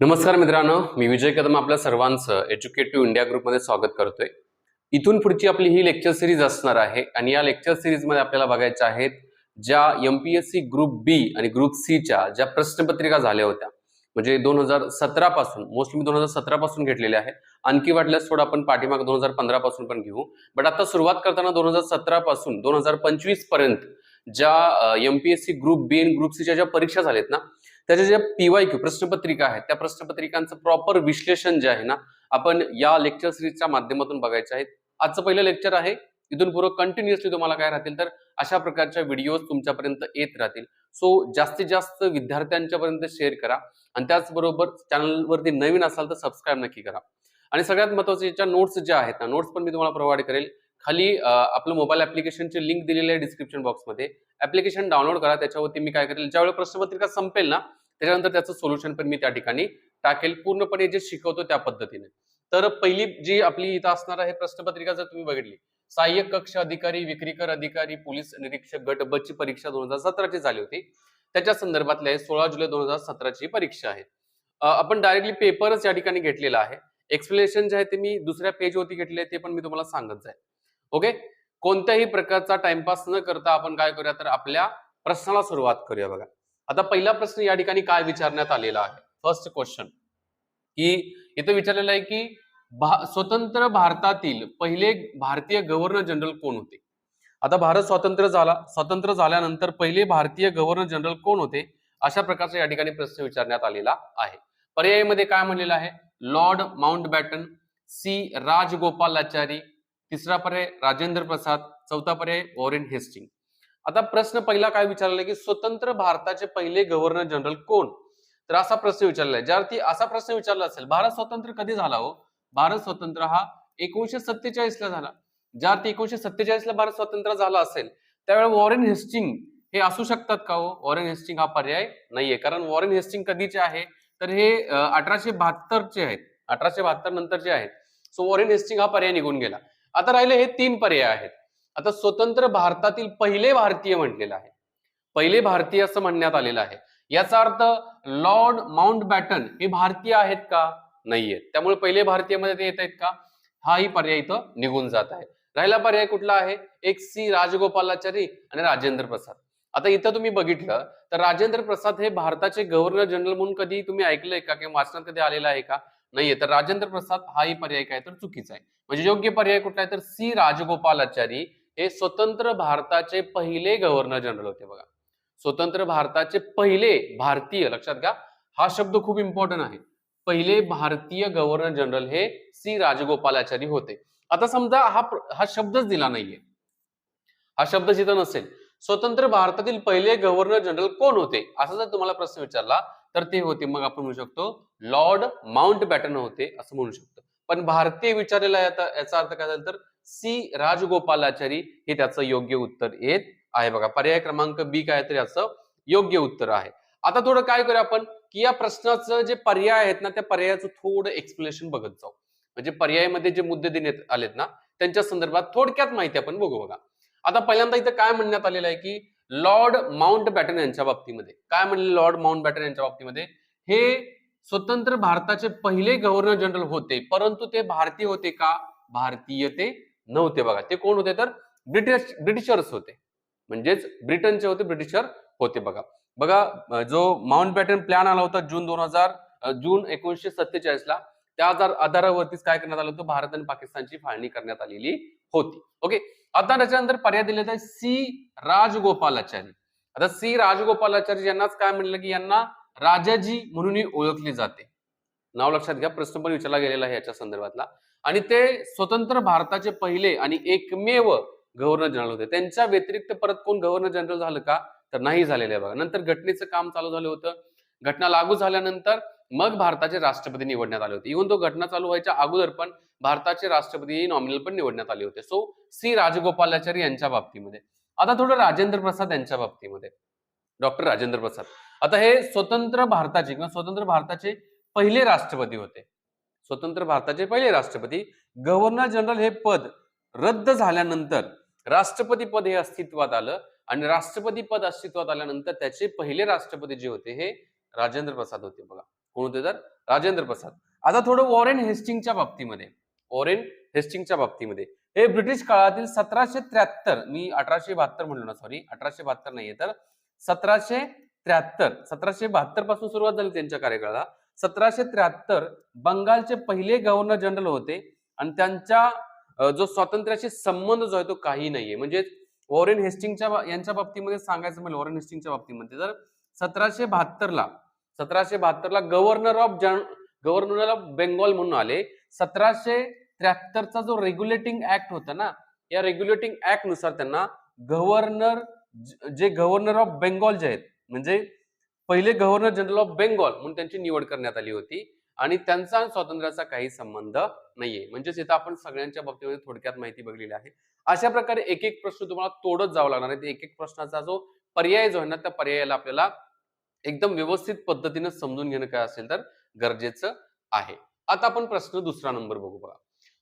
नमस्कार मित्रांनो, मी विजय कदम आपल्या सर्वांचं एज्युकेटिव्ह इंडिया ग्रुपमध्ये स्वागत करतोय। इथून पुढची आपली ही लेक्चर सिरीज असणार आहे आणि या लेक्चर सिरीजमध्ये आपल्याला बघायच्या आहेत ज्या एमपीएससी ग्रुप बी आणि ग्रुप सी च्या ज्या प्रश्नपत्रिका झाल्या होत्या, म्हणजे 2017 पासून, मोस्टली 2017 पासून घेतलेल्या आहे। आणखी वाटल्यास थोडं आपण पाठीमाग 2015 पासून पण घेऊ, बट आता सुरुवात करताना 2017 पासून 2025 पर्यंत ज्या एमपीएससी ग्रुप बी आणि ग्रुप सी च्या ज्या परीक्षा झाल्यात ना, त्याच्या ज्या पीवायक्यू प्रश्नपत्रिका आहेत त्या प्रश्नपत्रिकांचं प्रॉपर विश्लेषण जे आहे ना, आपण या लेक्चर सिरीजच्या माध्यमातून बघायचे आहेत। आजचं पहिलं लेक्चर आहे, इथून पुढे कंटिन्युअसली तुम्हाला काय राहतील तर अशा प्रकारच्या व्हिडिओज तुमच्यापर्यंत येत राहतील। सो जास्तीत जास्त विद्यार्थ्यांच्या पर्यंत शेअर करा आणि त्याचबरोबर चॅनलवरती नवीन असाल तर सबस्क्राईब नक्की करा। आणि सगळ्यात महत्त्वाचं याच्या नोट्स ज्या आहेत ना, नोट्स पण मी तुम्हाला प्रोव्हाइड करेल। खाली आपलं मोबाईल ऍप्लिकेशनची लिंक दिलेली आहे डिस्क्रिप्शन बॉक्समध्ये, ऍप्लिकेशन डाउनलोड करा। त्याच्यावरती मी काय करेल, ज्यावेळी प्रश्नपत्रिका संपेल ना त्याच्यानंतर त्याचं सोल्युशन पण मी त्या ठिकाणी टाकेल, पूर्णपणे जे शिकवतो त्या पद्धतीने। तर पहिली जी आपली इथं असणार आहे प्रश्नपत्रिका, जर तुम्ही बघितली, सहाय्यक कक्ष अधिकारी, विक्रीकर अधिकारी, पोलीस निरीक्षक गट ब ची परीक्षा 2017 ची झाली होती, त्याच्या संदर्भातल्या 16 जुलै 2017 ची परीक्षा आहे। आपण डायरेक्टली पेपरच या ठिकाणी घेतलेला आहे। एक्सप्लेनेशन जे आहे ते मी दुसऱ्या पेजवरती घेतले, ते पण मी तुम्हाला सांगत जाईल। ओके, कोणत्याही प्रकारचा टाइमपास न करता आपण काय करूया तर आपल्या प्रश्नाला सुरुवात करूया। बघा, आता पहिला प्रश्न या ठिकाणी काय विचारण्यात आलेला आहे, फर्स्ट क्वेश्चन, की इथे विचारलेलं आहे की स्वतंत्र भारतातील पहिले भारतीय गव्हर्नर जनरल कोण होते। आता भारत स्वतंत्र झाल्यानंतर पहिले भारतीय गव्हर्नर जनरल कोण होते, अशा प्रकारचा या ठिकाणी प्रश्न विचारण्यात आलेला आहे। पर्यायामध्ये काय म्हणलेलं आहे, लॉर्ड माउंटबॅटन, सी राजगोपालाचारी, तिसरा पर्याय राजेंद्र प्रसाद, चौथा पर्याय वॉरेन हेस्टिंग। आता प्रश्न पहिला काय विचारलाय की स्वतंत्र भारताचे पहिले गव्हर्नर जनरल कोण, तर असा प्रश्न विचारलाय। ज्यावरती असा प्रश्न विचारला असेल, भारत स्वतंत्र कधी झाला हो, भारत स्वतंत्र हा 1947 ला झाला। ज्यावरती 1947 ला भारत स्वतंत्र झाला असेल त्यावेळी वॉरेन हेस्टिंग हे असू शकतात का हो, वॉरेन हेस्टिंग हा पर्याय नाहीये, कारण वॉरेन हेस्टिंग कधीचे आहे तर हे 1872 चे आहेत, 1872 नंतरचे आहेत। सो वॉरेन हेस्टिंग हा पर्याय निघून गेला। आता राहिले हे तीन पर्याय आहेत। आता स्वतंत्र भारतातील पहिले भारतीय म्हटलेलं आहे, पहिले भारतीय असं म्हणण्यात आलेलं आहे, याचा अर्थ लॉर्ड माउंटबॅटन हे भारतीय आहेत का, नाहीये, त्यामुळे पहिले भारतीय मध्ये ते येत आहेत का, हाही पर्याय इथं निघून जात आहे। राहिला पर्याय कुठला आहे, एक सी राजगोपालाचारी आणि राजेंद्र प्रसाद। आता इथं तुम्ही बघितलं तर राजेंद्र प्रसाद हे भारताचे गव्हर्नर जनरल म्हणून कधी तुम्ही ऐकलंय का किंवा वाचनात कधी आलेला आहे का, नाहीये, तर राजेंद्र प्रसाद हाही पर्याय काय तर चुकीचा आहे। म्हणजे योग्य पर्याय कुठला आहे तर सी राजगोपालाचारी हे स्वतंत्र भारताचे पहिले गव्हर्नर जनरल होते। बघा, स्वतंत्र भारताचे पहिले भारतीय, लक्षात घ्या हा शब्द खूप इम्पॉर्टंट आहे, पहिले भारतीय गव्हर्नर जनरल हे सी राजगोपालाचारी होते। आता समजा हा शब्दच दिला नाहीये, हा शब्द जिथं नसेल, स्वतंत्र भारतातील पहिले गव्हर्नर जनरल कोण होते असा जर तुम्हाला प्रश्न विचारला तर ते होते, मग आपण म्हणू शकतो लॉर्ड माउंटबॅटन होते असं म्हणू शकतो। पण भारतीय विचारलेला याचा अर्थ काय झाला तर सी राजगोपालाचारी हे त्याचं योग्य उत्तर येत आहे। बघा, पर्याय क्रमांक बी काय तर याचं योग्य उत्तर आहे। आता थोडं काय करूया आपण की या प्रश्नाचं जे पर्याय आहेत ना त्या पर्यायाचं थोडं एक्सप्लेनेशन बघत जाऊ, म्हणजे पर्यायामध्ये जे मुद्दे देण्यात आलेत ना त्यांच्या संदर्भात थोडक्यात माहिती आपण बघू। बघा, आता पहिल्यांदा इथं काय म्हणण्यात आलेलं आहे की लॉर्ड माउंटबॅटन यांच्या बाबतीमध्ये काय म्हणले, लॉर्ड माउंटबॅटन यांच्या बाबतीमध्ये हे स्वतंत्र भारताचे पहिले गव्हर्नर जनरल होते, परंतु ते भारतीय होते का, भारतीय ते नव्हते। बघा, ते कोण होते तर ब्रिटिशर्स होते, म्हणजेच ब्रिटनचे होते, ब्रिटिशर होते। बघा बघा जो माउंटबॅटन प्लॅन आला होता जून 1947 ला, त्या आधारावरतीच काय करण्यात आलं होतं, भारत आणि पाकिस्तानची फाळणी करण्यात आलेली होती। ओके, आता त्याच्यानंतर पर्याय दिले आहे सी राजगोपालाचारी। आता सी राजगोपालाचारी यांनाच काय म्हणलं की यांना राजाजी म्हणूनही ओळखले जाते, नाव लक्षात घ्या, प्रश्न पण विचारला गेलेला आहे याच्या संदर्भातला। आणि ते स्वतंत्र भारताचे पहिले आणि एकमेव गव्हर्नर जनरल होते। त्यांच्या व्यतिरिक्त परत कोण गव्हर्नर जनरल झालं का तर नाही झालेलं आहे। बघा, नंतर घटनेचं काम चालू झालं होतं, घटना लागू झाल्यानंतर मग भारताचे राष्ट्रपती निवडण्यात आले होते। इव्हन तो घटना चालू व्हायच्या अगोदर पण भारताचे राष्ट्रपती नॉमिनल पण निवडण्यात आले होते। सो सी राजगोपालाचारी यांच्या बाबतीमध्ये। आता थोडं राजेंद्र प्रसाद यांच्या बाबतीमध्ये, डॉक्टर राजेंद्र प्रसाद, आता हे स्वतंत्र भारताचे किंवा स्वतंत्र भारताचे पहिले राष्ट्रपती होते, स्वतंत्र भारताचे पहिले राष्ट्रपती। गव्हर्नर जनरल हे पद रद्द झाल्यानंतर राष्ट्रपती पद हे अस्तित्वात आलं आणि राष्ट्रपती पद अस्तित्वात आल्यानंतर त्याचे पहिले राष्ट्रपती जे होते हे राजेंद्र प्रसाद होते। बघा, कोण होते तर राजेंद्र प्रसाद. आता थोडं वॉरेन हेस्टिंगच्या बाबतीमध्ये, वॉरेन हेस्टिंगच्या बाबतीमध्ये हे ब्रिटिश काळातील 1773, मी 1872 म्हणलो ना, सॉरी 1872 नाहीये, तर 1772 पासून सुरुवात झाली त्यांच्या कार्यकाळाला. 1773 बंगालचे पहिले गव्हर्नर जनरल होते आणि त्यांच्या जो स्वातंत्र्याशी संबंध जो आहे तो काही नाहीये. म्हणजे वॉरेन हेस्टिंगच्या यांच्या बाबतीमध्ये सांगायचं म्हणजे वॉरेन हेस्टिंगच्या बाबतीमध्ये तर 1772 ला गव्हर्नर ऑफ बेंगॉल म्हणून आले. 1773 चा जो रेग्युलेटिंग ऍक्ट होता ना, या रेग्युलेटिंग ऍक्ट नुसार त्यांना गव्हर्नर ऑफ बेंगॉल जे आहेत, म्हणजे पहिले गव्हर्नर जनरल ऑफ बेंगॉल म्हणून त्यांची निवड करण्यात आली होती आणि त्यांचा स्वातंत्र्याचा काही संबंध नाहीये. म्हणजेच इथं आपण सगळ्यांच्या बाबतीमध्ये थोडक्यात माहिती बघलेली आहे. अशा प्रकारे एक एक प्रश्न तुम्हाला तोडत जावं लागणार आहे. एक एक प्रश्नाचा जो पर्याय जो आहे ना, त्या पर्यायाला आपल्याला एकदम व्यवस्थित पद्धतीने समजून घेणं काय असेल तर गरजेचं आहे. आता आपण प्रश्न दुसरा नंबर बघू. बघा,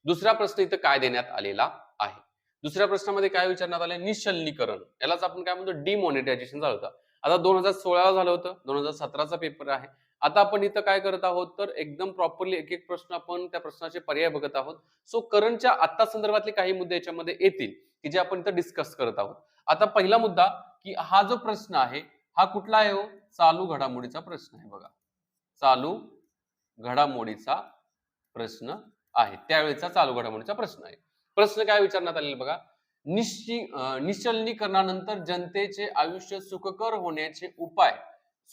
दुसरा प्रश्न इथं काय देण्यात आलेला आहे. दुसऱ्या प्रश्नामध्ये काय विचारण्यात आले, निशल्लीकरण, यालाच आपण काय म्हणतो डिमॉनिटायझेशन झालं होतं. आता 2016 झालं होतं, 2017चा पेपर आहे. आता आपण इथं काय करत आहोत तर एकदम प्रॉपरली एक एक प्रश्न आपण त्या प्रश्नाचे पर्याय बघत आहोत. सो करंटच्या आता संदर्भातले काही मुद्दे याच्यामध्ये येतील की जे आपण इथं डिस्कस करत आहोत. आता पहिला मुद्दा की हा जो प्रश्न आहे हा कुठला आहे हो, चालू घडामोडीचा प्रश्न आहे. बघा, चालू घडामोडीचा प्रश्न आहे, त्यावेळेचा चालू घडामोडीचा प्रश्न आहे. प्रश्न काय विचारण्यात आलेला बघा, निश्चलनीकरणानंतर जनतेचे आयुष्य सुखकर होण्याचे उपाय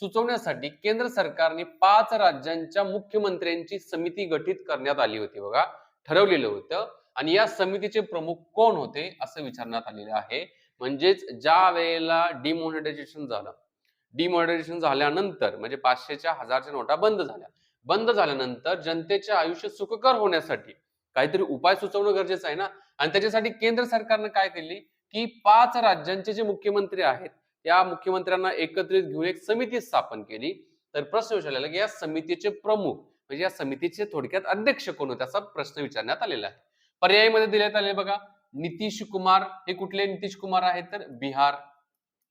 सुचवण्यासाठी केंद्र सरकारने 5 राज्यांच्या मुख्यमंत्र्यांची समिती गठीत करण्यात आली होती. बघा, ठरवलेलं होतं आणि या समितीचे प्रमुख कोण होते असं विचारण्यात आलेलं आहे. म्हणजेच ज्या वेळेला डिमॉनिटायझेशन झाल्यानंतर म्हणजे 500च्या 1000च्या नोटा बंद झाल्यानंतर जनतेचे आयुष्य सुखकर होण्यासाठी काहीतरी उपाय सुचवणं गरजेचं आहे ना. आणि त्याच्यासाठी केंद्र सरकारनं काय केली की 5 राज्यांचे जे मुख्यमंत्री आहेत त्या मुख्यमंत्र्यांना एकत्रित घेऊन एक समिती स्थापन केली. तर प्रश्न विचारलेला की या समितीचे प्रमुख म्हणजे या समितीचे थोडक्यात अध्यक्ष कोण होते असा प्रश्न विचारण्यात आलेला आहे. पर्यायीमध्ये देण्यात आले बघा, नितीश कुमार, हे कुठले नितीश कुमार आहेत तर बिहार,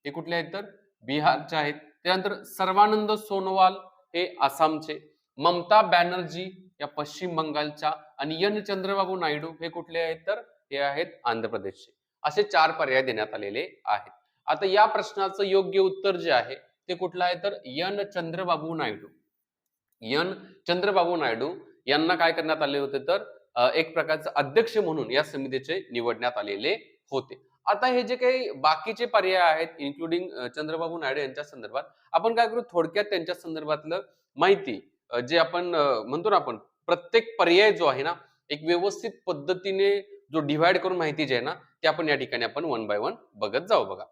हे कुठले आहेत तर बिहारचे आहेत. त्यानंतर सर्वानंद सोनोवाल हे आसामचे, ममता बॅनर्जी या पश्चिम बंगालच्या आणि एन चंद्रबाबू नायडू हे कुठले आहेत तर हे आहेत आंध्र प्रदेशचे. असे 4 पर्याय देण्यात आलेले आहेत. आता या प्रश्नाचं योग्य उत्तर जे आहे ते कुठलं आहे तर एन चंद्रबाबू नायडू यांना काय करण्यात आले होते तर एक प्रकारचं अध्यक्ष म्हणून या समितीचे निवडण्यात आलेले होते. आता हे जे काही बाकीचे पर्याय आहेत इन्क्लुडिंग चंद्रबाबू नायडू यांच्या संदर्भात आपण काय करू, थोडक्यात त्यांच्या संदर्भातलं माहिती जे आपण म्हणतो ना, आपण प्रत्येक पर्याय जो आहे ना एक व्यवस्थित पद्धतीने जो डिव्हाइड करून माहिती जी आहे ना ते आपण या ठिकाणी आपण 1 बाय 1 बघत जाऊ. बघा,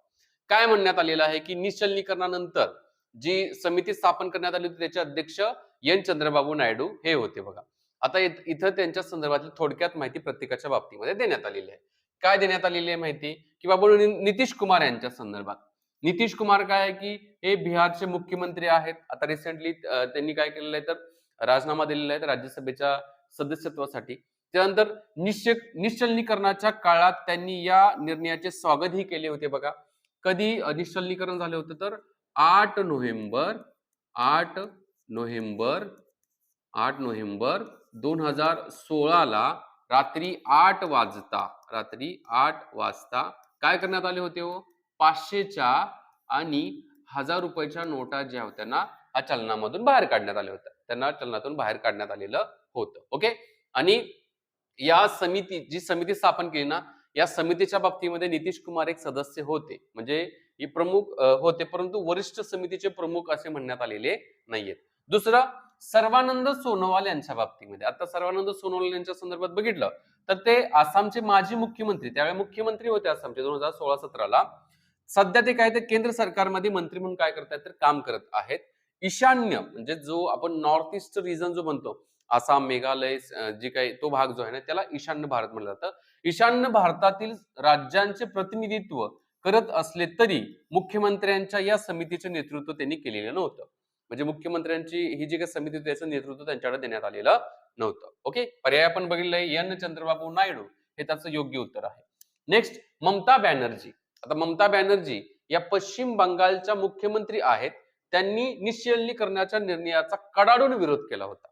काय म्हणण्यात आलेलं आहे की निश्चलनीकरणानंतर जी समिती स्थापन करण्यात आली होती त्याचे अध्यक्ष एन चंद्रबाबू नायडू हे होते. बघा, आता इथं त्यांच्या संदर्भातली थोडक्यात माहिती प्रत्येकाच्या बाबतीमध्ये देण्यात आलेली आहे. काय देण्यात आलेली आहे माहिती की बाबा नितीश कुमार यांच्या संदर्भात. नितीश कुमार काय आहे की हे बिहारचे मुख्यमंत्री आहेत. आता रिसेंटली त्यांनी काय केलेलं आहे तर राजीनामा दिलेला आहे राज्यसभेच्या सदस्यत्वासाठी. त्यानंतर निश्चलनीकरणाच्या काळात त्यांनी या निर्णयाचे स्वागतही केले होते. बघा, कधी निश्चलनीकरण झाले होते तर 8 नोव्हेंबर 2016 ला रात्री 8 वाजता काय करण्यात आले होते हो, 500च्या आणि 1000 रुपयाच्या नोटा ज्या होत्या ना हा चलनामधून बाहेर काढण्यात आल्या होत्या. त्यांना चलनातून बाहेर काढण्यात आलेलं होतं. ओके, आणि या जी समिती स्थापन केली ना या समितीच्या बाबतीमध्ये नितीश कुमार एक सदस्य होते, म्हणजे हे प्रमुख होते, परंतु वरिष्ठ समितीचे प्रमुख असे म्हणण्यात आलेले नाहीयेत. दुसरं, सर्वानंद सोनोवाल यांच्या बाबतीमध्ये. आता सर्वानंद सोनोवाल यांच्या संदर्भात बघितलं तर ते आसामचे माजी मुख्यमंत्री, त्यावेळी मुख्यमंत्री होते आसामचे 2016-17 ला. सध्या ते काय ते केंद्र सरकारमध्ये मंत्री म्हणून काय करतात तर काम करत आहेत. ईशान्य म्हणजे जो आपण नॉर्थ ईस्ट रिजन जो म्हणतो, आसाम, मेघालय जी काही तो भाग जो आहे ना त्याला ईशान्य भारत म्हटलं जातं. ईशान्य भारतातील राज्यांचे प्रतिनिधित्व करत असले तरी मुख्यमंत्र्यांच्या या समितीचे नेतृत्व त्यांनी केलेलं नव्हतं. म्हणजे मुख्यमंत्र्यांची ही जी काही समिती होती त्याचं नेतृत्व त्यांच्याकडे देण्यात आलेलं नव्हतं. ओके, पर्याय आपण बघितलंय एन चंद्रबाबू नायडू हे त्याचं योग्य उत्तर आहे. नेक्स्ट, ममता बॅनर्जी. आता ममता बॅनर्जी या पश्चिम बंगालच्या मुख्यमंत्री आहेत. त्यांनी निश्चलनीकरणाच्या निर्णयाचा कडाडून विरोध केला होता.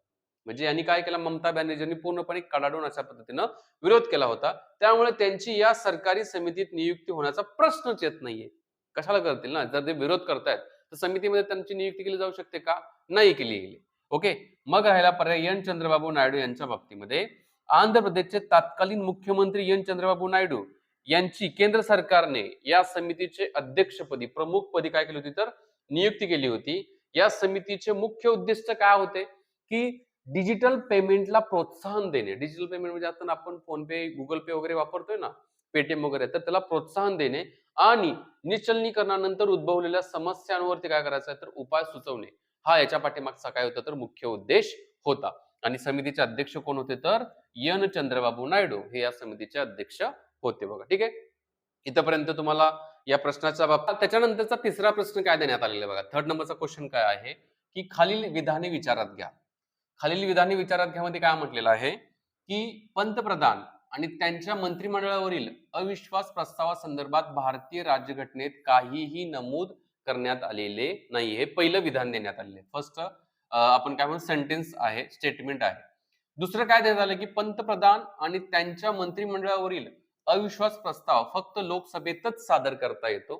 म्हणजे यांनी काय केला, ममता बॅनर्जींनी पूर्णपणे कडाडून अशा पद्धतीनं विरोध केला होता. त्यामुळे त्यांची या सरकारी समितीत नियुक्ती होण्याचा प्रश्नच येत नाहीये. कशाला करतील ना, जर ते विरोध करतायत तर समितीमध्ये त्यांची नियुक्ती केली जाऊ शकते का? नाही केली गेली. ओके. मग राहिला पर्याय एन चंद्रबाबू नायडू यांच्या बाबतीमध्ये. आंध्र प्रदेशचे तत्कालीन मुख्यमंत्री एन चंद्रबाबू नायडू यांची केंद्र सरकारने या समितीचे अध्यक्षपदी, प्रमुखपदी काय केली होती तर नियुक्ती केली होती. या समितीचे मुख्य उद्दिष्ट काय होते की डिजिटल पेमेंटला प्रोत्साहन देणे. डिजिटल पेमेंट म्हणजे आता आपण फोन पे, गुगल पे वगैरे वापरतोय ना, पेटीएम वगैरे, तर त्याला प्रोत्साहन देणे आणि निश्चलनीकरणानंतर उद्भवलेल्या समस्यांवरती काय करायचं तर उपाय सुचवणे. हा याच्या पाठीमागचा काय होता तर मुख्य उद्देश होता. आणि समितीचे अध्यक्ष कोण होते तर एन चंद्रबाबू नायडू हे या समितीचे अध्यक्ष होते बघा. ठीक आहे. इथपर्यंत तुम्हाला या प्रश्नाचा बाबत. त्याच्यानंतरचा तिसरा प्रश्न काय देण्यात आलेला आहे बघा. थर्ड नंबरचा क्वेश्चन काय आहे की खालील विधाने विचारात घ्या. खालील विधाने विचारात घ्या मध्ये काय म्हटलेलं आहे की पंतप्रधान आणि त्यांच्या मंत्रिमंडळावरील अविश्वास प्रस्तावासंदर्भात भारतीय राज्यघटनेत काहीही नमूद करण्यात आलेले नाही. हे पहिलं विधान देण्यात आलेले. फर्स्ट आपण काय म्हणतो सेंटेन्स आहे, स्टेटमेंट आहे. दुसरं काय देण्यात आलं की पंतप्रधान आणि त्यांच्या मंत्रिमंडळावरील अविश्वास प्रस्ताव फक्त लोकसभेतच सादर करता येतो.